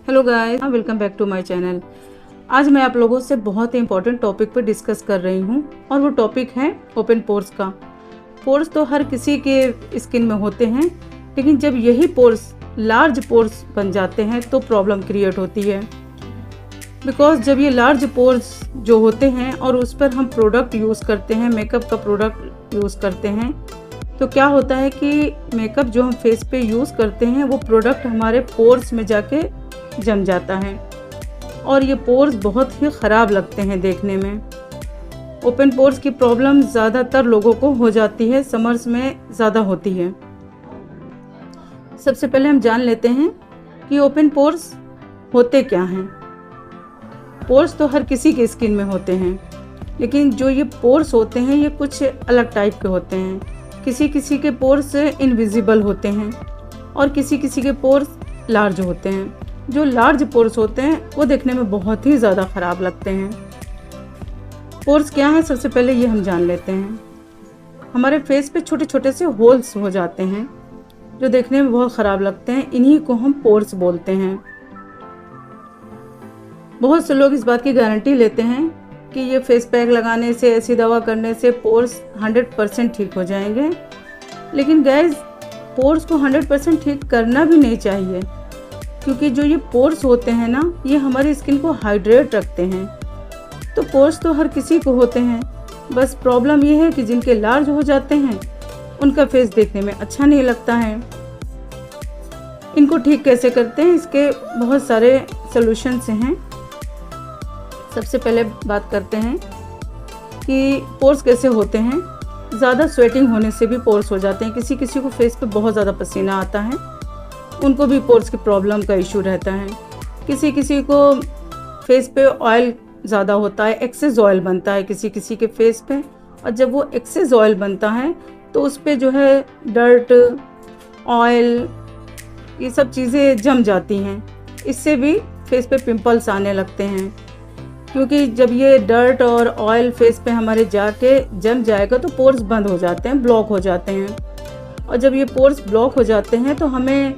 Hello guys, welcome back to my channel. आज मैं आप लोगों से बहुत ही इंपॉर्टेंट टॉपिक पर डिस्कस कर रही हूँ और वो टॉपिक है ओपन पोर्स का। पोर्स तो हर किसी के स्किन में होते हैं, लेकिन जब यही पोर्स लार्ज पोर्स बन जाते हैं तो प्रॉब्लम क्रिएट होती है। बिकॉज जब ये लार्ज पोर्स जो होते हैं और उस पर हम प्रोडक्ट यूज़ करते हैं, मेकअप का प्रोडक्ट यूज़ करते हैं, तो क्या होता है कि मेकअप जो हम फेस पे यूज़ करते हैं वो प्रोडक्ट हमारे पोर्स में जाके जम जाता है और ये पोर्स बहुत ही ख़राब लगते हैं देखने में। ओपन पोर्स की प्रॉब्लम ज़्यादातर लोगों को हो जाती है, समर्स में ज़्यादा होती है। सबसे पहले हम जान लेते हैं कि ओपन पोर्स होते क्या हैं। पोर्स तो हर किसी के स्किन में होते हैं, लेकिन जो ये पोर्स होते हैं ये कुछ अलग टाइप के होते हैं। किसी किसी के पोर्स इनविजिबल होते हैं और किसी किसी के पोर्स लार्ज होते हैं। जो लार्ज पोर्स होते हैं वो देखने में बहुत ही ज़्यादा ख़राब लगते हैं। पोर्स क्या है, सबसे पहले ये हम जान लेते हैं। हमारे फेस पे छोटे छोटे से होल्स हो जाते हैं जो देखने में बहुत ख़राब लगते हैं, इन्हीं को हम पोर्स बोलते हैं। बहुत से लोग इस बात की गारंटी लेते हैं कि ये फेस पैक लगाने से, ऐसी दवा करने से पोर्स 100% ठीक हो जाएंगे, लेकिन गाइस पोर्स को 100% ठीक करना भी नहीं चाहिए, क्योंकि जो ये पोर्स होते हैं ना, ये हमारी स्किन को हाइड्रेट रखते हैं। तो पोर्स तो हर किसी को होते हैं, बस प्रॉब्लम ये है कि जिनके लार्ज हो जाते हैं उनका फेस देखने में अच्छा नहीं लगता है। इनको ठीक कैसे करते हैं, इसके बहुत सारे सॉल्यूशंस हैं। सबसे पहले बात करते हैं कि पोर्स कैसे होते हैं। ज़्यादा स्वेटिंग होने से भी पोर्स हो जाते हैं। किसी किसी को फेस पे बहुत ज़्यादा पसीना आता है, उनको भी पोर्स की प्रॉब्लम का इशू रहता है। किसी किसी को फेस पे ऑयल ज़्यादा होता है, एक्सेस ऑयल बनता है किसी किसी के फेस पे, और जब वो एक्सेस ऑयल बनता है तो उस पे जो है डर्ट, ऑयल, ये सब चीज़ें जम जाती हैं। इससे भी फेस पे पिंपल्स आने लगते हैं, क्योंकि जब ये डर्ट और ऑयल फेस पे हमारे जाके जम जाएगा तो पोर्स बंद हो जाते हैं, ब्लॉक हो जाते हैं। और जब ये पोर्स ब्लॉक हो जाते हैं तो हमें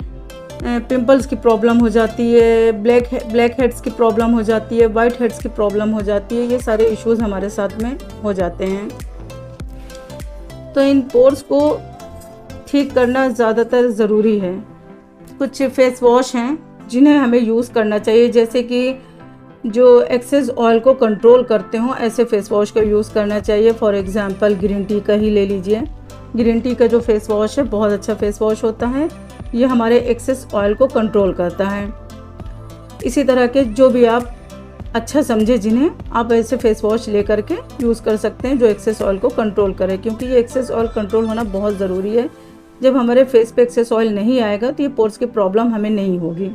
पिंपल्स की प्रॉब्लम हो जाती है, ब्लैक हेड्स की प्रॉब्लम हो जाती है, वाइट हेड्स की प्रॉब्लम हो जाती है। ये सारे इश्यूज हमारे साथ में हो जाते हैं। तो इन पोर्स को ठीक करना ज़्यादातर ज़रूरी है। कुछ फेस वॉश हैं जिन्हें हमें यूज़ करना चाहिए, जैसे कि जो एक्सेस ऑयल को कंट्रोल करते हों, ऐसे फेस वॉश का यूज़ करना चाहिए। फॉर एग्जांपल ग्रीन टी का ही ले लीजिए। ग्रीन टी का जो फेस वॉश है बहुत अच्छा फेस वॉश होता है, ये हमारे एक्सेस ऑयल को कंट्रोल करता है। इसी तरह के जो भी आप अच्छा समझे, जिन्हें आप ऐसे फेस वॉश ले करके यूज़ कर सकते हैं जो एक्सेस ऑयल को कंट्रोल करे, क्योंकि ये एक्सेस ऑयल कंट्रोल होना बहुत ज़रूरी है। जब हमारे फेस पे एक्सेस ऑयल नहीं आएगा तो ये पोर्स की प्रॉब्लम हमें नहीं होगी।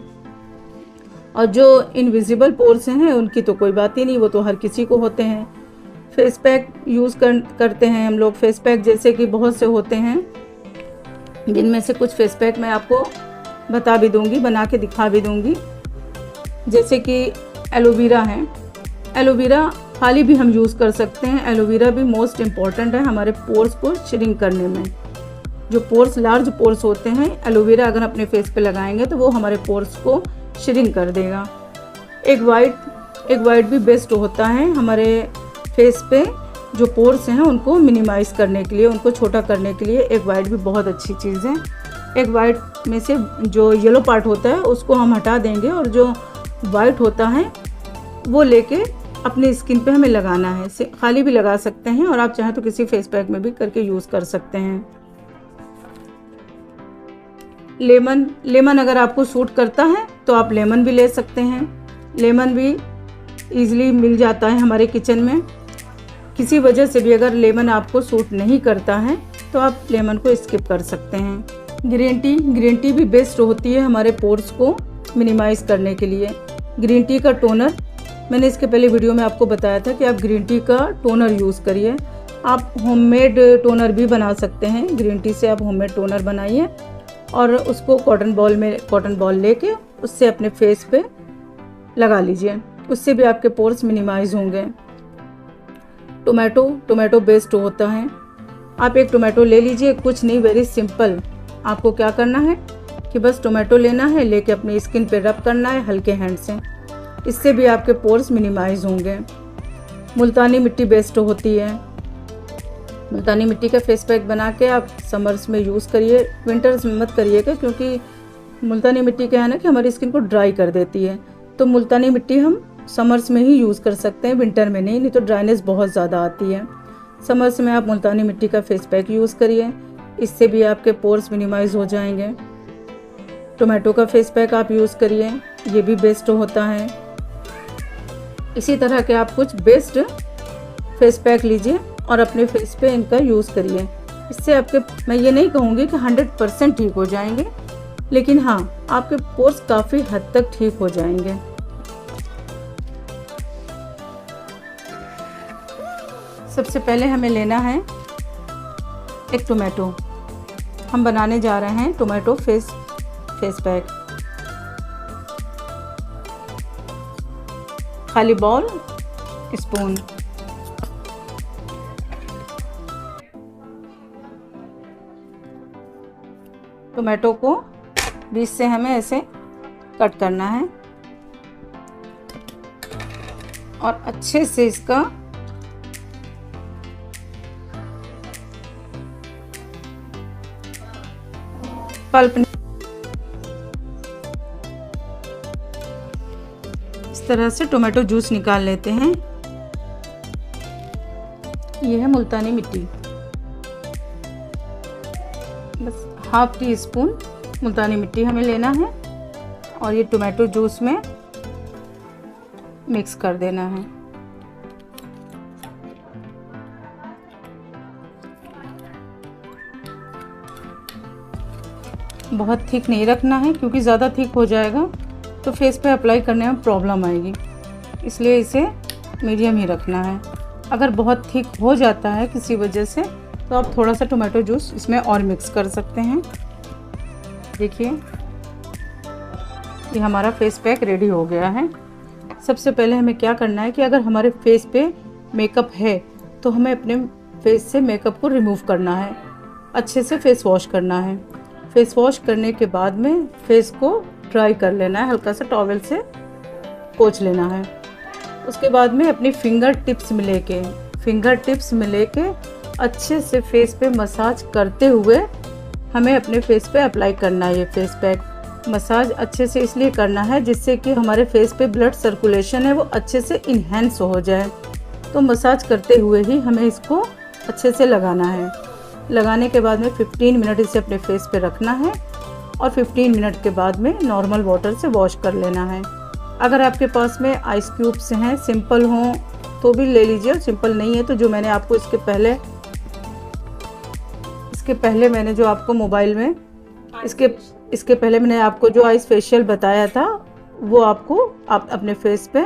और जो इनविजिबल पोर्स हैं उनकी तो कोई बात ही नहीं, वो तो हर किसी को होते हैं। फेस पैक यूज़ करते हैं हम लोग। फेस पैक जैसे कि बहुत से होते हैं, जिनमें से कुछ फेस पैक मैं आपको बता भी दूंगी, बना के दिखा भी दूंगी। जैसे कि एलोवेरा है। एलोवेरा खाली भी हम यूज़ कर सकते हैं। एलोवेरा भी मोस्ट इम्पॉर्टेंट है हमारे पोर्स को श्रिंक करने में। जो पोर्स लार्ज पोर्स होते हैं, एलोवेरा अगर अपने फेस पे लगाएंगे तो वो हमारे पोर्स को श्रिंक कर देगा। एक वाइट भी बेस्ट होता है हमारे फेस पे जो पोर्स हैं उनको मिनिमाइज़ करने के लिए, उनको छोटा करने के लिए। एक वाइट भी बहुत अच्छी चीज़ है। एक वाइट में से जो येलो पार्ट होता है उसको हम हटा देंगे और जो वाइट होता है वो लेके अपनी स्किन पे हमें लगाना है। खाली भी लगा सकते हैं और आप चाहें तो किसी फेस पैक में भी करके यूज़ कर सकते हैं। लेमन अगर आपको सूट करता है तो आप लेमन भी ले सकते हैं। लेमन भी ईजिली मिल जाता है हमारे किचन में। किसी वजह से भी अगर लेमन आपको सूट नहीं करता है तो आप लेमन को स्किप कर सकते हैं। ग्रीन टी भी बेस्ट होती है हमारे पोर्स को मिनिमाइज़ करने के लिए। ग्रीन टी का टोनर, मैंने इसके पहले वीडियो में आपको बताया था कि आप ग्रीन टी का टोनर यूज़ करिए। आप होममेड टोनर भी बना सकते हैं। ग्रीन टी से आप होममेड टोनर बनाइए और उसको कॉटन बॉल लेके उससे अपने फेस पे लगा लीजिए। उससे भी आपके पोर्स मिनिमाइज़ होंगे। टोमेटो बेस्ट होता है। आप एक टोमेटो ले लीजिए, कुछ नहीं, वेरी सिंपल। आपको क्या करना है कि बस टोमेटो लेना है, लेके अपनी स्किन पे रब करना है हल्के हैंड से। इससे भी आपके पोर्स मिनिमाइज होंगे। मुल्तानी मिट्टी बेस्ट होती है। मुल्तानी मिट्टी का फेस पैक बना के आप समर्स में यूज़ करिए, विंटर्स में मत करिएगा, क्योंकि मुल्तानी मिट्टी क्या है ना कि हमारी स्किन को ड्राई कर देती है। तो मुल्तानी मिट्टी हम समर्स में ही यूज़ कर सकते हैं, विंटर में नहीं तो ड्राइनेस बहुत ज़्यादा आती है। समर्स में आप मुल्तानी मिट्टी का फेस पैक यूज़ करिए, इससे भी आपके पोर्स मिनिमाइज हो जाएंगे। टोमेटो का फेस पैक आप यूज़ करिए, ये भी बेस्ट होता है। इसी तरह के आप कुछ बेस्ट फेस पैक लीजिए और अपने फेस पे इनका यूज़ करिए। इससे आपके, मैं ये नहीं कहूँगी कि 100% ठीक हो जाएंगे, लेकिन हाँ आपके पोर्स काफ़ी हद तक ठीक हो जाएंगे। सबसे पहले हमें लेना है एक टोमेटो। हम बनाने जा रहे हैं टोमेटो फेस पैक। खाली बाउल, स्पून, टोमेटो को बीच से हमें ऐसे कट करना है और अच्छे से इसका पल्प इस तरह से टोमेटो जूस निकाल लेते हैं। ये है मुल्तानी मिट्टी, बस हाफ टी स्पून मुल्तानी मिट्टी हमें लेना है और ये टोमेटो जूस में मिक्स कर देना है। बहुत थिक नहीं रखना है, क्योंकि ज़्यादा थिक हो जाएगा तो फेस पे अप्लाई करने में प्रॉब्लम आएगी, इसलिए इसे मीडियम ही रखना है। अगर बहुत थिक हो जाता है किसी वजह से तो आप थोड़ा सा टोमेटो जूस इसमें और मिक्स कर सकते हैं। देखिए ये हमारा फेस पैक रेडी हो गया है। सबसे पहले हमें क्या करना है कि अगर हमारे फेस पे मेकअप है तो हमें अपने फेस से मेकअप को रिमूव करना है, अच्छे से फेस वॉश करना है। फेस वॉश करने के बाद में फेस को ड्राई कर लेना है, हल्का सा टॉवेल से पोंछ लेना है। उसके बाद में अपनी फिंगर टिप्स में लेके अच्छे से फेस पे मसाज करते हुए हमें अपने फेस पे अप्लाई करना है। ये फेस पैक मसाज अच्छे से इसलिए करना है जिससे कि हमारे फेस पे ब्लड सर्कुलेशन है वो अच्छे से इन्हेंस हो जाए। तो मसाज करते हुए ही हमें इसको अच्छे से लगाना है। लगाने के बाद में 15 मिनट इसे अपने फेस पे रखना है और 15 मिनट के बाद में नॉर्मल वाटर से वॉश कर लेना है। अगर आपके पास में आइस क्यूब्स हैं, सिंपल हों तो भी ले लीजिए, और सिंपल नहीं है तो जो मैंने आपको इसके पहले मैंने जो आपको मोबाइल में इसके पहले मैंने आपको जो आइस फेशियल बताया था वो आपको आप अपने फेस पे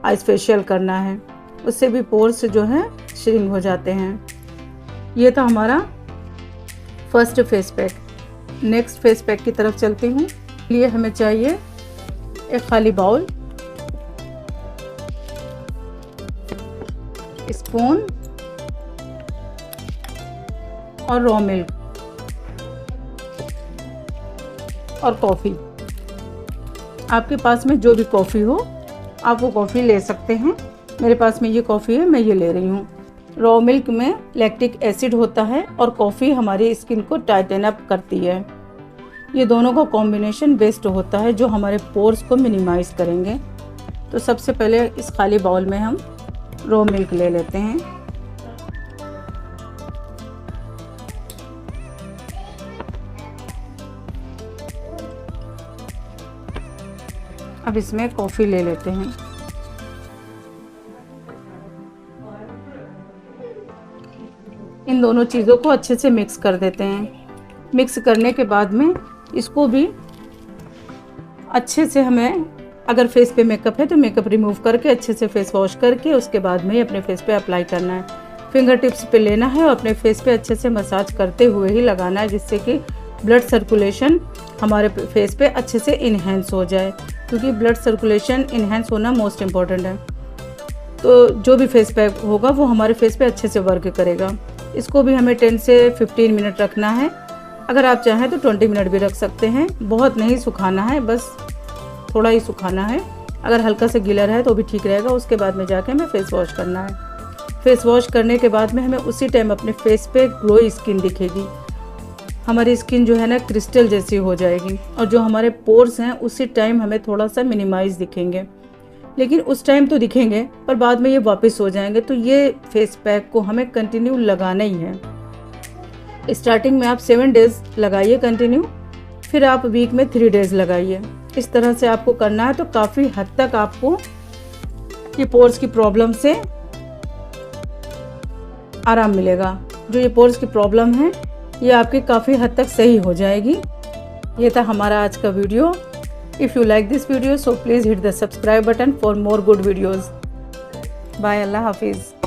आइस फेशियल करना है, उससे भी पोर्स जो हैं श्रिंक हो जाते हैं। ये था हमारा first face pack. Next face pack की तरफ चलती हूँ। लिए हमें चाहिए एक खाली बाउल, स्पून और रॉ मिल्क और कॉफ़ी। आपके पास में जो भी कॉफ़ी हो आप वो कॉफ़ी ले सकते हैं। मेरे पास में ये कॉफ़ी है, मैं ये ले रही हूँ। रॉ मिल्क में लैक्टिक एसिड होता है और कॉफ़ी हमारी स्किन को टाइटन अप करती है। ये दोनों का कॉम्बिनेशन बेस्ट होता है जो हमारे पोर्स को मिनिमाइज़ करेंगे। तो सबसे पहले इस खाली बाउल में हम रॉ मिल्क ले लेते हैं। अब इसमें कॉफ़ी ले लेते हैं। इन दोनों चीज़ों को अच्छे से मिक्स कर देते हैं। मिक्स करने के बाद में इसको भी अच्छे से हमें, अगर फेस पे मेकअप है तो मेकअप रिमूव करके अच्छे से फेस वॉश करके उसके बाद में अपने फेस पे अप्लाई करना है। फिंगर टिप्स पे लेना है और अपने फेस पे अच्छे से मसाज करते हुए ही लगाना है, जिससे कि ब्लड सर्कुलेशन हमारे फेस पे अच्छे से इन्हेंस हो जाए, क्योंकि ब्लड सर्कुलेशन इन्हेंस होना मोस्ट इम्पॉर्टेंट है। तो जो भी फेस पैक होगा वो हमारे फेस पे अच्छे से वर्क करेगा। इसको भी हमें 10 से 15 मिनट रखना है अगर आप चाहें तो 20 मिनट भी रख सकते हैं, बहुत नहीं सुखाना है, बस थोड़ा ही सुखाना है। अगर हल्का सा गीला रहे तो भी ठीक रहेगा। उसके बाद में जाके हमें फेस वॉश करना है। फेस वॉश करने के बाद में हमें उसी टाइम अपने फेस पे ग्लो स्किन दिखेगी। हमारी स्किन जो है ना क्रिस्टल जैसी हो जाएगी, और जो हमारे पोर्स हैं उसी टाइम हमें थोड़ा सा मिनिमाइज दिखेंगे, लेकिन उस टाइम तो दिखेंगे पर बाद में ये वापस हो जाएंगे। तो ये फेस पैक को हमें कंटिन्यू लगाना ही है। स्टार्टिंग में आप 7 डेज़ लगाइए कंटिन्यू, फिर आप वीक में 3 डेज़ लगाइए। इस तरह से आपको करना है तो काफ़ी हद तक आपको ये पोर्स की प्रॉब्लम से आराम मिलेगा। जो ये पोर्स की प्रॉब्लम है ये आपकी काफ़ी हद तक सही हो जाएगी। ये था हमारा आज का video. If you like this video so please hit the subscribe button for more good videos. Bye, अल्लाह हाफिज़।